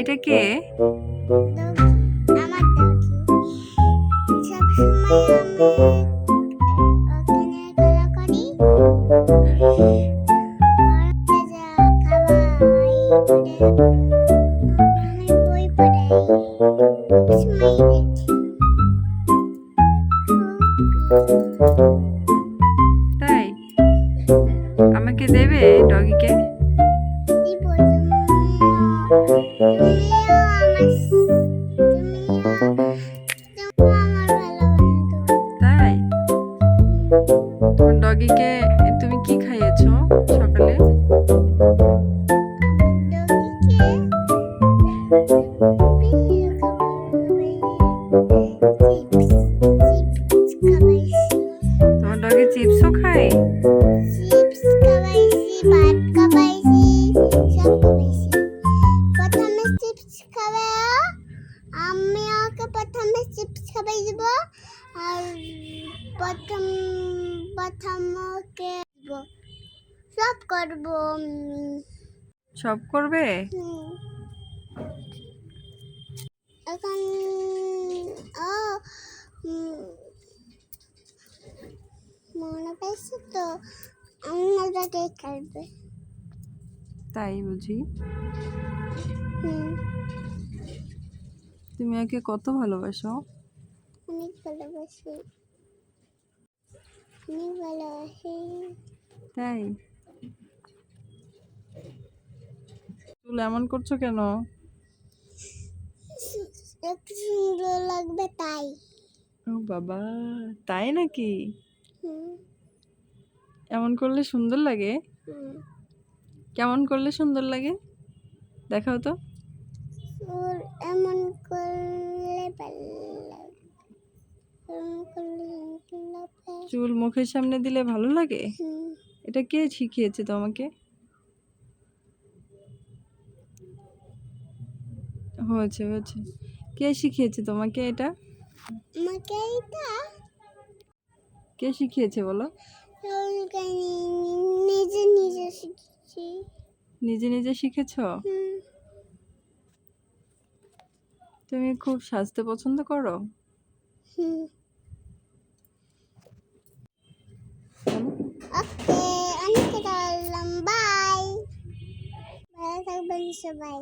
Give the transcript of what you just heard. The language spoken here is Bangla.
এটা কে? আমার ডগি সবসময় আমি ওখানে খেলা করি আমি বই পড়াই সবসময় দেখি তাই আমাকে দেবে ডগিকে? দিব তুমিও আমার ভালো বন্ধু। তাই তোমার ডগিকে তুমি কি খাইয়েছো সকালে? তোমার ডগি চিপসও খায়? চিপস খাওয়াইছি, ভাত খাওয়াইছি, সব খাওয়াইছি। প্রথমে চিপস খাওয়াও, আমি ওকে প্রথমে চিপস খাওয়াই দিব আর প্রথম ওকে দিব। সব করব সব করবে? এখন ও মনে পাইছে তো অন্যটাকে খেলবে। তাই বুঝি? হুম, তুমি ওকে কত ভালোবাসো? অনেক ভালোবাসি, অনেক ভালোবাসি। তাই চুল এমন করছো কেন? একটু সুন্দর লাগবে তাই। ও বাবা, তাই নাকি? হুম, এমন করলে সুন্দর লাগে? হুম। কেমন করলে সুন্দর লাগে দেখাও তো। ওর এমন করলে ভালো লাগে, এমন করলে সুন্দর লাগবে। চুল মুখের সামনে দিলে ভালো লাগে? হুম, এটা কে শিখিয়েছে তোমাকে? হয়েছে হয়েছে, কে শিখিয়েছে তোমাকে এটা? আমাকে এটা কে শিখিয়েছে বলো? নিজে নিজে শিখেছি। নিজে নিজে শিখেছো? হুম, তুমি খুব সাজতে পছন্দ করো? হুম। ওকে, অনেক কথা বললাম, বাই। ভালো থাকবেন সবাই।